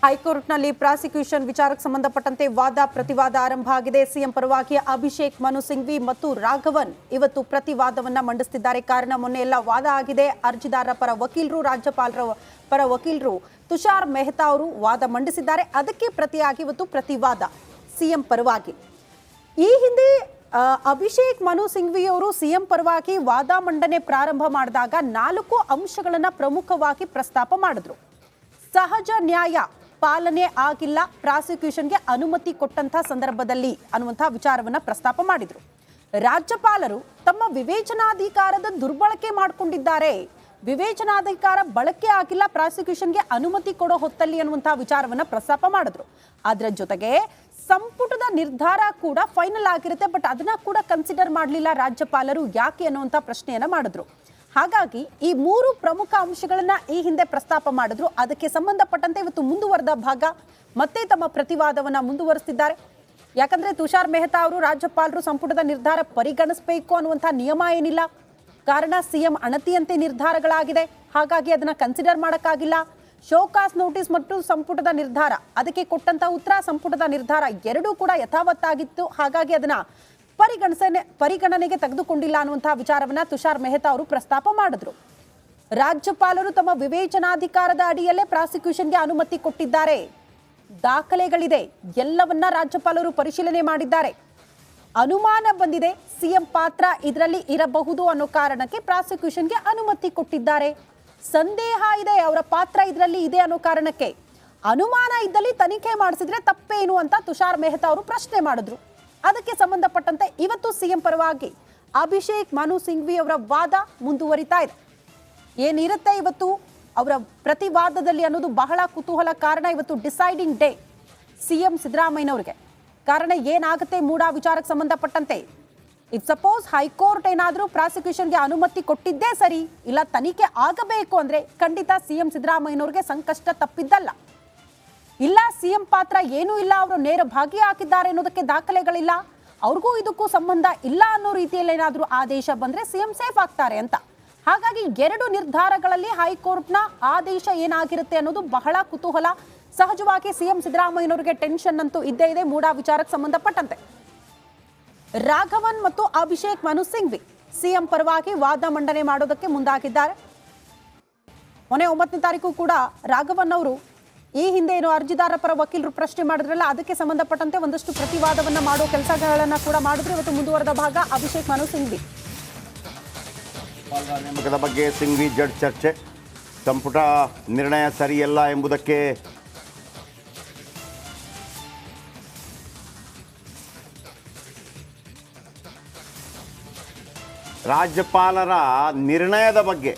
ಹೈಕೋರ್ಟ್ನಲ್ಲಿ ಪ್ರಾಸಿಕ್ಯೂಷನ್ ವಿಚಾರಕ್ಕೆ ಸಂಬಂಧಪಟ್ಟಂತೆ ವಾದ ಪ್ರತಿವಾದ ಆರಂಭ ಆಗಿದೆ. ಸಿಎಂ ಪರವಾಗಿ ಅಭಿಷೇಕ್ ಮನು ಸಿಂಘ್ವಿ ಮತ್ತು ರಾಘವನ್ ಇವತ್ತು ಪ್ರತಿವಾದವನ್ನ ಮಂಡಿಸುತ್ತಿದ್ದಾರೆ. ಕಾರಣ ಮೊನ್ನೆ ಎಲ್ಲ ವಾದ ಆಗಿದೆ. ಅರ್ಜಿದಾರರ ಪರ ವಕೀಲರು, ರಾಜ್ಯಪಾಲರ ಪರ ವಕೀಲರು ತುಷಾರ್ ಮೆಹ್ತಾ ಅವರು ವಾದ ಮಂಡಿಸಿದ್ದಾರೆ. ಅದಕ್ಕೆ ಪ್ರತಿಯಾಗಿ ಇವತ್ತು ಪ್ರತಿವಾದ ಸಿಎಂ ಪರವಾಗಿ. ಈ ಹಿಂದೆ ಅಭಿಷೇಕ್ ಮನು ಸಿಂಘ್ವಿ ಅವರು ಸಿಎಂ ಪರವಾಗಿ ವಾದ ಮಂಡನೆ ಪ್ರಾರಂಭ ಮಾಡಿದಾಗ 4 ಅಂಶಗಳನ್ನ ಪ್ರಮುಖವಾಗಿ ಪ್ರಸ್ತಾಪ ಮಾಡಿದ್ರು. ಸಹಜ ನ್ಯಾಯ ಪಾಲನೆ ಆಗಿಲ್ಲ, ಪ್ರಾಸಿಕ್ಯೂಷನ್ಗೆ ಅನುಮತಿ ಕೊಟ್ಟಂತಹ ಸಂದರ್ಭದಲ್ಲಿ ಅನ್ನುವಂತಹ ವಿಚಾರವನ್ನ ಪ್ರಸ್ತಾಪ ಮಾಡಿದ್ರು. ರಾಜ್ಯಪಾಲರು ತಮ್ಮ ವಿವೇಚನಾಧಿಕಾರದ ದುರ್ಬಳಕೆ ಮಾಡಿಕೊಂಡಿದ್ದಾರೆ, ವಿವೇಚನಾಧಿಕಾರ ಬಳಕೆ ಆಗಿಲ್ಲ, ಪ್ರಾಸಿಕ್ಯೂಷನ್ಗೆ ಅನುಮತಿ ಕೊಡೋ ಹೊತ್ತಲ್ಲಿ ಅನ್ನುವಂತಹ ವಿಚಾರವನ್ನ ಪ್ರಸ್ತಾಪ ಮಾಡಿದ್ರು. ಅದರ ಜೊತೆಗೆ ಸಂಪುಟದ ನಿರ್ಧಾರ ಕೂಡ ಫೈನಲ್ ಆಗಿರುತ್ತೆ, ಬಟ್ ಅದನ್ನ ಕೂಡ ಕನ್ಸಿಡರ್ ಮಾಡಲಿಲ್ಲ ರಾಜ್ಯಪಾಲರು, ಯಾಕೆ ಅನ್ನುವಂಥ ಪ್ರಶ್ನೆಯನ್ನ ಮಾಡಿದ್ರು. ಹಾಗಾಗಿ ಈ 3 ಪ್ರಮುಖ ಅಂಶಗಳನ್ನ ಈ ಹಿಂದೆ ಪ್ರಸ್ತಾಪ ಮಾಡಿದ್ರು. ಅದಕ್ಕೆ ಸಂಬಂಧಪಟ್ಟಂತೆ ಇವತ್ತು ಮುಂದುವರೆದ ಭಾಗ ಮತ್ತೆ ತಮ್ಮ ಪ್ರತಿವಾದವನ್ನ ಮುಂದುವರಿಸಿದ್ದಾರೆ. ಯಾಕಂದ್ರೆ ತುಷಾರ್ ಮೆಹ್ತಾ ಅವರು ರಾಜ್ಯಪಾಲರು ಸಂಪುಟದ ನಿರ್ಧಾರ ಪರಿಗಣಿಸಬೇಕು ಅನ್ನುವಂಥ ನಿಯಮ ಏನಿಲ್ಲ. ಕಾರಣ ಸಿಎಂ ಅಣತಿಯಂತೆ ನಿರ್ಧಾರಗಳಾಗಿದೆ, ಹಾಗಾಗಿ ಅದನ್ನ ಕನ್ಸಿಡರ್ ಮಾಡೋಕ್ಕಾಗಿಲ್ಲ. ಶೋಕಾಸ್ ನೋಟಿಸ್ ಮತ್ತು ಸಂಪುಟದ ನಿರ್ಧಾರ, ಅದಕ್ಕೆ ಕೊಟ್ಟಂತ ಉತ್ತರ, ಸಂಪುಟದ ನಿರ್ಧಾರ ಎರಡೂ ಕೂಡ ಯಥಾವತ್ತಾಗಿತ್ತು. ಹಾಗಾಗಿ ಅದನ್ನ ಪರಿಗಣನೆಗೆ ತೆಗೆದುಕೊಂಡಿಲ್ಲ ಅನ್ನುವಂತಹ ವಿಚಾರವನ್ನ ತುಷಾರ್ ಮೆಹ್ತಾ ಅವರು ಪ್ರಸ್ತಾಪ ಮಾಡಿದ್ರು. ರಾಜ್ಯಪಾಲರು ತಮ್ಮ ವಿವೇಚನಾಧಿಕಾರದ ಅಡಿಯಲ್ಲೇ ಪ್ರಾಸಿಕ್ಯೂಷನ್ಗೆ ಅನುಮತಿ ಕೊಟ್ಟಿದ್ದಾರೆ, ದಾಖಲೆಗಳಿದೆ, ಎಲ್ಲವನ್ನ ರಾಜ್ಯಪಾಲರು ಪರಿಶೀಲನೆ ಮಾಡಿದ್ದಾರೆ. ಅನುಮಾನ ಬಂದಿದೆ, ಸಿಎಂ ಪಾತ್ರ ಇದರಲ್ಲಿ ಇರಬಹುದು ಅನ್ನೋ ಕಾರಣಕ್ಕೆ ಪ್ರಾಸಿಕ್ಯೂಷನ್ಗೆ ಅನುಮತಿ ಕೊಟ್ಟಿದ್ದಾರೆ. ಸಂದೇಹ ಇದೆ, ಅವರ ಪಾತ್ರ ಇದರಲ್ಲಿ ಇದೆ ಅನ್ನೋ ಕಾರಣಕ್ಕೆ. ಅನುಮಾನ ಇದ್ದಲ್ಲಿ ತನಿಖೆ ಮಾಡಿಸಿದ್ರೆ ತಪ್ಪೇನು ಅಂತ ತುಷಾರ್ ಮೆಹ್ತಾ ಅವರು ಪ್ರಶ್ನೆ ಮಾಡಿದ್ರು. ಅದಕ್ಕೆ ಸಂಬಂಧಪಟ್ಟಂತೆ ಇವತ್ತು ಸಿಎಂ ಪರವಾಗಿ ಅಭಿಷೇಕ್ ಮನು ಸಿಂಘ್ವಿ ಅವರ ವಾದ ಮುಂದುವರಿತಾ ಇದೆ. ಏನಿರುತ್ತೆ ಇವತ್ತು ಅವರ ಪ್ರತಿವಾದದಲ್ಲಿ ಅನ್ನೋದು ಬಹಳ ಕುತೂಹಲ. ಕಾರಣ ಇವತ್ತು ಡಿಸೈಡಿಂಗ್ ಡೇ ಸಿಎಂ ಸಿದ್ದರಾಮಯ್ಯನವರಿಗೆ. ಕಾರಣ ಏನಾಗುತ್ತೆ ಮೂಡಾ ವಿಚಾರಕ್ಕೆ ಸಂಬಂಧಪಟ್ಟಂತೆ. ಇಫ್ ಸಪೋಸ್ ಹೈಕೋರ್ಟ್ ಏನಾದರೂ ಪ್ರಾಸಿಕ್ಯೂಷನ್ಗೆ ಅನುಮತಿ ಕೊಟ್ಟಿದ್ದೇ ಸರಿ, ಇಲ್ಲ ತನಿಖೆ ಆಗಬೇಕು ಅಂದ್ರೆ ಖಂಡಿತ ಸಿಎಂ ಸಿದ್ದರಾಮಯ್ಯನವ್ರಿಗೆ ಸಂಕಷ್ಟ ತಪ್ಪಿದ್ದಲ್ಲ. ಇಲ್ಲ ಸಿಎಂ ಪಾತ್ರ ಏನೂ ಇಲ್ಲ, ಅವರು ನೇರ ಭಾಗಿಯಾಗಿದ್ದಾರೆ ಅನ್ನೋದಕ್ಕೆ ದಾಖಲೆಗಳಿಲ್ಲ, ಅವ್ರಿಗೂ ಇದಕ್ಕೂ ಸಂಬಂಧ ಇಲ್ಲ ಅನ್ನೋ ರೀತಿಯಲ್ಲಿ ಏನಾದರೂ ಆದೇಶ ಬಂದ್ರೆ ಸಿಎಂ ಸೇಫ್ ಆಗ್ತಾರೆ ಅಂತ. ಹಾಗಾಗಿ 2 ನಿರ್ಧಾರಗಳಲ್ಲಿ ಹೈಕೋರ್ಟ್ನ ಆದೇಶ ಏನಾಗಿರುತ್ತೆ ಅನ್ನೋದು ಬಹಳ ಕುತೂಹಲ. ಸಹಜವಾಗಿ ಸಿಎಂ ಸಿದ್ದರಾಮಯ್ಯನವರಿಗೆ ಟೆನ್ಷನ್ ಅಂತೂ ಇದ್ದೇ ಇದೆ ಮೂಡಾ ವಿಚಾರಕ್ಕೆ ಸಂಬಂಧಪಟ್ಟಂತೆ. ರಾಘವನ್ ಮತ್ತು ಅಭಿಷೇಕ್ ಮನು ಸಿಂಘ್ವಿ ಸಿಎಂ ಪರವಾಗಿ ವಾದ ಮಂಡನೆ ಮಾಡೋದಕ್ಕೆ ಮುಂದಾಗಿದ್ದಾರೆ. ಮೊನ್ನೆ 9ನೇ ತಾರೀಕು ಕೂಡ ರಾಘವನ್ ಅವರು ಈ ಹಿಂದೆ ಏನು ಅರ್ಜಿದಾರರ ಪರ ವಕೀಲರು ಪ್ರಶ್ನೆ ಮಾಡಿದ್ರಲ್ಲ, ಅದಕ್ಕೆ ಸಂಬಂಧಪಟ್ಟಂತೆ ಒಂದಷ್ಟು ಪ್ರತಿವಾದವನ್ನ ಮಾಡೋ ಕೆಲಸಗಳನ್ನ ಕೂಡ ಮಾಡಿದ್ರು. ಇವತ್ತು ಮುಂದುವರೆದ ಭಾಗ ಅಭಿಷೇಕ್ ಮನು ಸಿಂಘ್ವಿ. ನೇಮಕದ ಬಗ್ಗೆ ಸಿಂಘ್ವಿ ಜಡ್ಜ್ ಚರ್ಚೆ, ಸಂಪುಟ ನಿರ್ಣಯ ಸರಿಯಲ್ಲ ಎಂಬುದಕ್ಕೆ ರಾಜ್ಯಪಾಲರ ನಿರ್ಣಯದ ಬಗ್ಗೆ,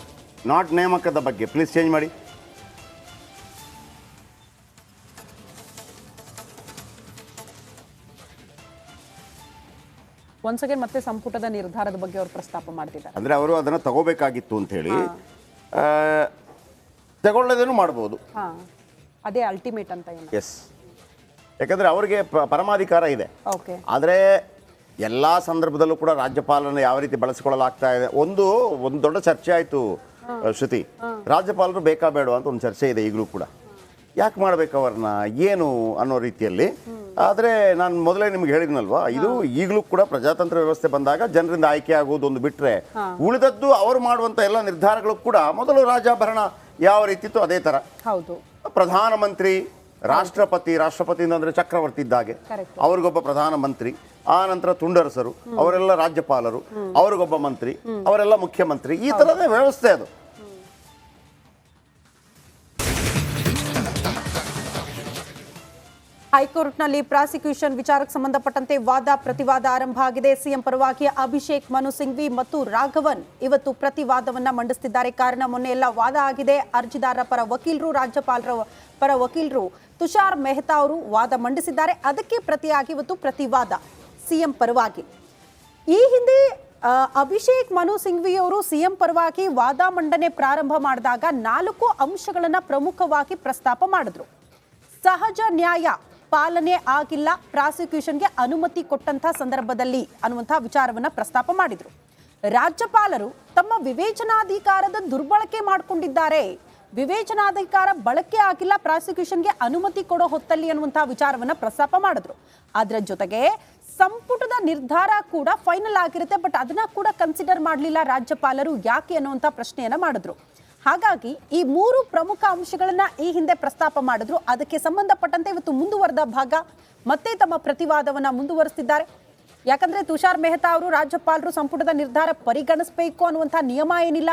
ನಾಟ್ ನೇಮಕದ ಬಗ್ಗೆ. ಪ್ಲೀಸ್ ಚೇಂಜ್ ಮಾಡಿ. ಒನ್ಸ್ ಅಗೇನ್ ಮತ್ತೆ ಸಂಪುಟದ ನಿರ್ಧಾರದ ಬಗ್ಗೆ ಅವರು ಪ್ರಸ್ತಾಪ ಮಾಡ್ತಿದ್ದಾರೆ. ಅಂದರೆ ಅವರು ಅದನ್ನು ತಗೋಬೇಕಾಗಿತ್ತು ಅಂತ ಹೇಳಿ, ತಗೊಳ್ಳೋದೇನು ಮಾಡ್ಬೋದು. ಅದೇ ಅಲ್ಟಿಮೇಟ್ ಅಂತ ಏನು? ಎಸ್, ಯಾಕಂದರೆ ಅವರಿಗೆ ಪರಮಾಧಿಕಾರ ಇದೆ. ಆದರೆ ಎಲ್ಲ ಸಂದರ್ಭದಲ್ಲೂ ಕೂಡ ರಾಜ್ಯಪಾಲನ ಯಾವ ರೀತಿ ಬಳಸಿಕೊಳ್ಳಲಾಗ್ತಾ ಇದೆ. ಒಂದು ದೊಡ್ಡ ಚರ್ಚೆ ಆಯಿತು ಶ್ರುತಿ, ರಾಜ್ಯಪಾಲರು ಬೇಕಾ ಬೇಡ ಅಂತ ಒಂದು ಚರ್ಚೆ ಇದೆ ಈಗಲೂ ಕೂಡ. ಯಾಕೆ ಮಾಡಬೇಕು ಅವ್ರನ್ನ, ಏನು ಅನ್ನೋ ರೀತಿಯಲ್ಲಿ. ಆದರೆ ನಾನು ಮೊದಲೇ ನಿಮ್ಗೆ ಹೇಳಿದ್ನಲ್ವಾ, ಇದು ಈಗಲೂ ಕೂಡ ಪ್ರಜಾತಂತ್ರ ವ್ಯವಸ್ಥೆ ಬಂದಾಗ ಜನರಿಂದ ಆಯ್ಕೆ ಆಗೋದು ಒಂದು ಬಿಟ್ಟರೆ ಉಳಿದದ್ದು ಅವರು ಮಾಡುವಂಥ ಎಲ್ಲ ನಿರ್ಧಾರಗಳು ಕೂಡ ಮೊದಲು ರಾಜಾಭರಣ ಯಾವ ರೀತಿ ಇತ್ತು ಅದೇ ಥರ. ಹೌದು, ಪ್ರಧಾನಮಂತ್ರಿ, ರಾಷ್ಟ್ರಪತಿ ಅಂದರೆ ಚಕ್ರವರ್ತಿ ಇದ್ದಾಗೆ, ಅವ್ರಿಗೊಬ್ಬ ಪ್ರಧಾನಮಂತ್ರಿ, ಆ ನಂತರ ತುಂಡರಸರು, ಅವರೆಲ್ಲ ರಾಜ್ಯಪಾಲರು, ಅವ್ರಿಗೊಬ್ಬ ಮಂತ್ರಿ, ಅವರೆಲ್ಲ ಮುಖ್ಯಮಂತ್ರಿ, ಈ ಥರದ ವ್ಯವಸ್ಥೆ ಅದು. ಹೈಕೋರ್ಟ್ನಲ್ಲಿ ಪ್ರಾಸಿಕ್ಯೂಷನ್ ವಿಚಾರಕ್ಕೆ ಸಂಬಂಧಪಟ್ಟಂತೆ ವಾದ ಪ್ರತಿವಾದ ಆರಂಭ ಆಗಿದೆ. ಸಿಎಂ ಪರವಾಗಿ ಅಭಿಷೇಕ್ ಮನು ಸಿಂಘ್ವಿ ಮತ್ತು ರಾಘವನ್ ಇವತ್ತು ಪ್ರತಿವಾದವನ್ನ ಮಂಡಿಸುತ್ತಿದ್ದಾರೆ. ಕಾರಣ ಮೊನ್ನೆ ಎಲ್ಲ ವಾದ ಆಗಿದೆ. ಅರ್ಜಿದಾರರ ಪರ ವಕೀಲರು, ರಾಜ್ಯಪಾಲರ ಪರ ವಕೀಲರು ತುಷಾರ್ ಮೆಹ್ತಾ ಅವರು ವಾದ ಮಂಡಿಸಿದ್ದಾರೆ. ಅದಕ್ಕೆ ಪ್ರತಿಯಾಗಿ ಇವತ್ತು ಪ್ರತಿವಾದ ಸಿಎಂ ಪರವಾಗಿ. ಈ ಹಿಂದೆ ಅಭಿಷೇಕ್ ಮನು ಸಿಂಘ್ವಿ ಅವರು ಸಿಎಂ ಪರವಾಗಿ ವಾದ ಮಂಡನೆ ಪ್ರಾರಂಭ ಮಾಡಿದಾಗ 4 ಅಂಶಗಳನ್ನ ಪ್ರಮುಖವಾಗಿ ಪ್ರಸ್ತಾಪ ಮಾಡಿದ್ರು. ಸಹಜ ನ್ಯಾಯ ಪಾಲನೆ ಆಗಿಲ್ಲ, ಪ್ರಾಸಿಕ್ಯೂಷನ್ಗೆ ಅನುಮತಿ ಕೊಟ್ಟಂತ ಸಂದರ್ಭದಲ್ಲಿ ಅನ್ನುವಂತಹ ವಿಚಾರವನ್ನ ಪ್ರಸ್ತಾಪ ಮಾಡಿದ್ರು. ರಾಜ್ಯಪಾಲರು ತಮ್ಮ ವಿವೇಚನಾಧಿಕಾರದ ದುರ್ಬಳಕೆ ಮಾಡಿಕೊಂಡಿದ್ದಾರೆ, ವಿವೇಚನಾಧಿಕಾರ ಬಳಕೆ ಆಗಿಲ್ಲ, ಪ್ರಾಸಿಕ್ಯೂಷನ್ಗೆ ಅನುಮತಿ ಕೊಡೋ ಹೊತ್ತಲ್ಲಿ ಅನ್ನುವಂತಹ ವಿಚಾರವನ್ನ ಪ್ರಸ್ತಾಪ ಮಾಡಿದ್ರು. ಅದರ ಜೊತೆಗೆ ಸಂಪುಟದ ನಿರ್ಧಾರ ಕೂಡ ಫೈನಲ್ ಆಗಿರುತ್ತೆ, ಬಟ್ ಅದನ್ನ ಕೂಡ ಕನ್ಸಿಡರ್ ಮಾಡಲಿಲ್ಲ ರಾಜ್ಯಪಾಲರು, ಯಾಕೆ ಅನ್ನುವಂಥ ಪ್ರಶ್ನೆಯನ್ನ ಮಾಡಿದ್ರು. ಹಾಗಾಗಿ ಈ 3 ಪ್ರಮುಖ ಅಂಶಗಳನ್ನ ಈ ಹಿಂದೆ ಪ್ರಸ್ತಾಪ ಮಾಡಿದ್ರು. ಅದಕ್ಕೆ ಸಂಬಂಧಪಟ್ಟಂತೆ ಇವತ್ತು ಮುಂದುವರೆದ ಭಾಗ ಮತ್ತೆ ತಮ್ಮ ಪ್ರತಿವಾದವನ್ನ ಮುಂದುವರಿಸಿದ್ದಾರೆ. ಯಾಕಂದ್ರೆ ತುಷಾರ್ ಮೆಹ್ತಾ ಅವರು ರಾಜ್ಯಪಾಲರು ಸಂಪುಟದ ನಿರ್ಧಾರ ಪರಿಗಣಿಸಬೇಕು ಅನ್ನುವಂಥ ನಿಯಮ ಏನಿಲ್ಲ.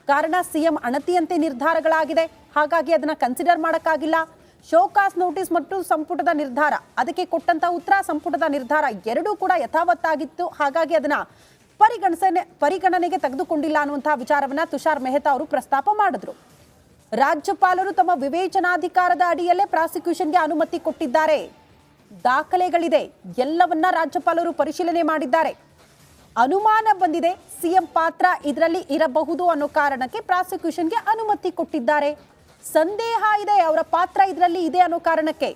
ಕಾರಣ ಸಿಎಂ ಅಣತಿಯಂತೆ ನಿರ್ಧಾರಗಳಾಗಿದೆ, ಹಾಗಾಗಿ ಅದನ್ನ ಕನ್ಸಿಡರ್ ಮಾಡೋಕ್ಕಾಗಿಲ್ಲ. ಶೋಕಾಸ್ ನೋಟಿಸ್ ಮತ್ತು ಸಂಪುಟದ ನಿರ್ಧಾರ, ಅದಕ್ಕೆ ಕೊಟ್ಟಂತ ಉತ್ತರ, ಸಂಪುಟದ ನಿರ್ಧಾರ ಎರಡೂ ಕೂಡ ಯಥಾವತ್ತಾಗಿತ್ತು. ಹಾಗಾಗಿ ಅದನ್ನ ಪರಿಗಣನೆಗೆ ತೆಗೆದುಕೊಂಡಿಲ್ಲ ಅನ್ನುವಂತಹ ವಿಚಾರವನ್ನ ತುಷಾರ್ ಮೆಹ್ತಾ ಅವರು ಪ್ರಸ್ತಾಪ ಮಾಡಿದ್ರು. ರಾಜ್ಯಪಾಲರು ತಮ್ಮ ವಿವೇಚನಾಧಿಕಾರದ ಅಡಿಯಲ್ಲೇ ಪ್ರಾಸಿಕ್ಯೂಷನ್ಗೆ ಅನುಮತಿ ಕೊಟ್ಟಿದ್ದಾರೆ, ದಾಖಲೆಗಳಿದೆ, ಎಲ್ಲವನ್ನ ರಾಜ್ಯಪಾಲರು ಪರಿಶೀಲನೆ ಮಾಡಿದ್ದಾರೆ. ಅನುಮಾನ ಬಂದಿದೆ, ಸಿಎಂ ಪಾತ್ರ ಇದರಲ್ಲಿ ಇರಬಹುದು ಅನ್ನೋ ಕಾರಣಕ್ಕೆ ಪ್ರಾಸಿಕ್ಯೂಷನ್ಗೆ ಅನುಮತಿ ಕೊಟ್ಟಿದ್ದಾರೆ. ಸಂದೇಹ ಇದೆ, ಅವರ ಪಾತ್ರ ಇದರಲ್ಲಿ ಇದೆ ಅನ್ನೋ ಕಾರಣಕ್ಕೆ.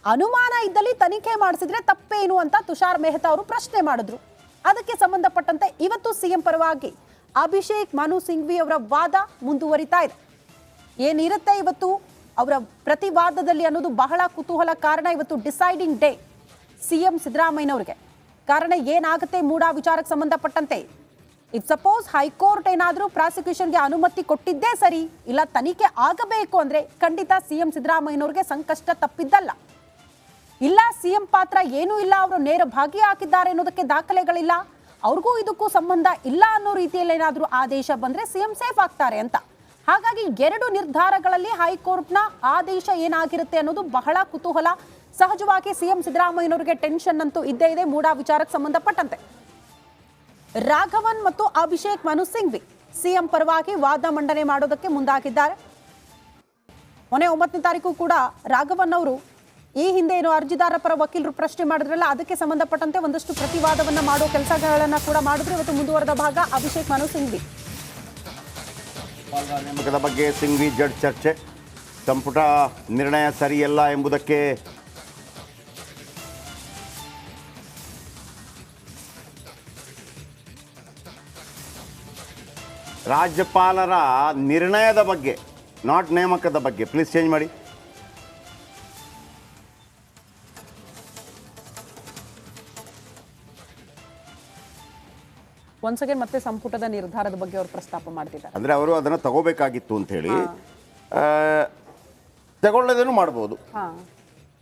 ಅನುಮಾನ ಇದ್ದಲ್ಲಿ ತನಿಖೆ ಮಾಡಿಸಿದ್ರೆ ತಪ್ಪೇನು ಅಂತ ತುಷಾರ್ ಮೆಹ್ತಾ ಅವರು ಪ್ರಶ್ನೆ ಮಾಡಿದ್ರು. ಅದಕ್ಕೆ ಸಂಬಂಧಪಟ್ಟಂತೆ ಇವತ್ತು ಸಿಎಂ ಪರವಾಗಿ ಅಭಿಷೇಕ್ ಮನು ಸಿಂಘ್ವಿ ಅವರ ವಾದ ಮುಂದುವರಿತಾ ಇದೆ. ಏನಿರುತ್ತೆ ಇವತ್ತು ಅವರ ಪ್ರತಿವಾದದಲ್ಲಿ ಅನ್ನೋದು ಬಹಳ ಕುತೂಹಲ. ಕಾರಣ ಇವತ್ತು ಡಿಸೈಡಿಂಗ್ ಡೇ ಸಿಎಂ ಸಿದ್ದರಾಮಯ್ಯನವರಿಗೆ. ಕಾರಣ ಏನಾಗುತ್ತೆ ಮೂಡಾ ವಿಚಾರಕ್ಕೆ ಸಂಬಂಧಪಟ್ಟಂತೆ. ಇಫ್ ಸಪೋಸ್ ಹೈಕೋರ್ಟ್ ಏನಾದರೂ ಪ್ರಾಸಿಕ್ಯೂಷನ್ಗೆ ಅನುಮತಿ ಕೊಟ್ಟಿದ್ದೇ ಸರಿ, ಇಲ್ಲ ತನಿಖೆ ಆಗಬೇಕು ಅಂದ್ರೆ ಖಂಡಿತ ಸಿಎಂ ಸಿದ್ದರಾಮಯ್ಯನವರಿಗೆ ಸಂಕಷ್ಟ ತಪ್ಪಿದ್ದಲ್ಲ. ಇಲ್ಲ ಸಿಎಂ ಪಾತ್ರ ಏನೂ ಇಲ್ಲ, ಅವರು ನೇರ ಭಾಗಿಯಾಗಿದ್ದಾರೆ ಅನ್ನೋದಕ್ಕೆ ದಾಖಲೆಗಳಿಲ್ಲ, ಅವ್ರಿಗೂ ಇದಕ್ಕೂ ಸಂಬಂಧ ಇಲ್ಲ ಅನ್ನೋ ರೀತಿಯಲ್ಲಿ ಏನಾದರೂ ಆದೇಶ ಬಂದ್ರೆ ಸಿಎಂ ಸೇಫ್ ಆಗ್ತಾರೆ ಅಂತ. ಹಾಗಾಗಿ 2 ನಿರ್ಧಾರಗಳಲ್ಲಿ ಹೈಕೋರ್ಟ್ನ ಆದೇಶ ಏನಾಗಿರುತ್ತೆ ಅನ್ನೋದು ಬಹಳ ಕುತೂಹಲ. ಸಹಜವಾಗಿ ಸಿಎಂ ಸಿದ್ದರಾಮಯ್ಯನವರಿಗೆ ಟೆನ್ಷನ್ ಅಂತೂ ಇದ್ದೇ ಇದೆ ಮೂಡಾ ವಿಚಾರಕ್ಕೆ ಸಂಬಂಧಪಟ್ಟಂತೆ. ರಾಘವನ್ ಮತ್ತು ಅಭಿಷೇಕ್ ಮನು ಸಿಂಘ್ವಿ ಸಿಎಂ ಪರವಾಗಿ ವಾದ ಮಂಡನೆ ಮಾಡೋದಕ್ಕೆ ಮುಂದಾಗಿದ್ದಾರೆ. ಮೊನ್ನೆ 9ನೇ ತಾರೀಕು ಕೂಡ ರಾಘವನ್ ಅವರು ಈ ಹಿಂದೆ ಏನು ಅರ್ಜಿದಾರರ ಪರ ವಕೀಲರು ಪ್ರಶ್ನೆ ಮಾಡಿದ್ರಲ್ಲ, ಅದಕ್ಕೆ ಸಂಬಂಧಪಟ್ಟಂತೆ ಒಂದಷ್ಟು ಪ್ರತಿವಾದವನ್ನ ಮಾಡೋ ಕೆಲಸಗಳನ್ನ ಕೂಡ ಮಾಡಿದ್ರು. ಇವತ್ತು ಮುಂದುವರೆದ ಭಾಗ ಅಭಿಷೇಕ್ ಮನು ಸಿಂಘ್ವಿ. ನೇಮಕದ ಬಗ್ಗೆ ಸಿಂಘ್ವಿ ಜಡ್ಜ್ ಚರ್ಚೆ, ಸಂಪುಟ ನಿರ್ಣಯ ಸರಿಯಲ್ಲ ಎಂಬುದಕ್ಕೆ ರಾಜ್ಯಪಾಲರ ನಿರ್ಣಯದ ಬಗ್ಗೆ, ನಾಟ್ ನೇಮಕದ ಬಗ್ಗೆ. ಪ್ಲೀಸ್ ಚೇಂಜ್ ಮಾಡಿ. ಒನ್ಸ್ ಅಗೇನ್ ಮತ್ತೆ ಸಂಪುಟದ ನಿರ್ಧಾರದ ಬಗ್ಗೆ ಅವರು ಪ್ರಸ್ತಾಪ ಮಾಡ್ತಿದ್ದಾರೆ. ಅಂದರೆ ಅವರು ಅದನ್ನು ತಗೋಬೇಕಾಗಿತ್ತು ಅಂತ ಹೇಳಿ ತಗೊಳ್ಳೋದೇನು ಮಾಡ್ಬೋದು.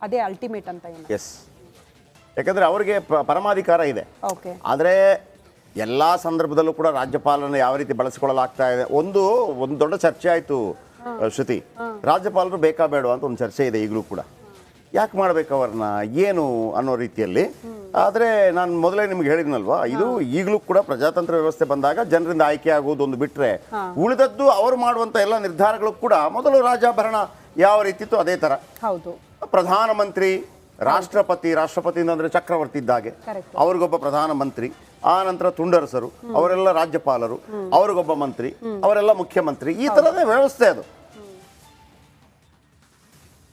ಅದೇ ಅಲ್ಟಿಮೇಟ್ ಅಂತ ಏನು. ಎಸ್, ಯಾಕಂದರೆ ಅವರಿಗೆ ಪರಮಾಧಿಕಾರ ಇದೆ. ಓಕೆ. ಆದರೆ ಎಲ್ಲ ಸಂದರ್ಭದಲ್ಲೂ ಕೂಡ ರಾಜ್ಯಪಾಲನ ಯಾವ ರೀತಿ ಬಳಸಿಕೊಳ್ಳಲಾಗ್ತಾ ಇದೆ, ಒಂದು ದೊಡ್ಡ ಚರ್ಚೆ ಆಯಿತು ಶ್ರುತಿ. ರಾಜ್ಯಪಾಲರು ಬೇಕಾ ಬೇಡ ಅಂತ ಒಂದು ಚರ್ಚೆ ಇದೆ ಈಗಲೂ ಕೂಡ. ಯಾಕೆ ಮಾಡ್ಬೇಕು ಅವ್ರನ್ನ, ಏನು ಅನ್ನೋ ರೀತಿಯಲ್ಲಿ. ಆದರೆ ನಾನು ಮೊದಲೇ ನಿಮ್ಗೆ ಹೇಳಿದ್ನಲ್ವಾ, ಇದು ಈಗಲೂ ಕೂಡ ಪ್ರಜಾತಂತ್ರ ವ್ಯವಸ್ಥೆ ಬಂದಾಗ ಜನರಿಂದ ಆಯ್ಕೆ ಆಗುವುದು ಒಂದು ಬಿಟ್ಟರೆ ಉಳಿದದ್ದು ಅವರು ಮಾಡುವಂಥ ಎಲ್ಲ ನಿರ್ಧಾರಗಳು ಕೂಡ ಮೊದಲು ರಾಜಭರಣ ಯಾವ ರೀತಿ ಇತ್ತು ಅದೇ ಥರ. ಹೌದು. ಪ್ರಧಾನಮಂತ್ರಿ, ರಾಷ್ಟ್ರಪತಿ ಅಂದರೆ ಚಕ್ರವರ್ತಿ ಇದ್ದಾಗೆ, ಅವ್ರಿಗೊಬ್ಬ ಪ್ರಧಾನಮಂತ್ರಿ, ಆ ನಂತರ ತುಂಡರಸರು, ಅವರೆಲ್ಲ ರಾಜ್ಯಪಾಲರು, ಅವ್ರಿಗೊಬ್ಬ ಮಂತ್ರಿ, ಅವರೆಲ್ಲ ಮುಖ್ಯಮಂತ್ರಿ, ಈ ಥರದ ವ್ಯವಸ್ಥೆ ಅದು.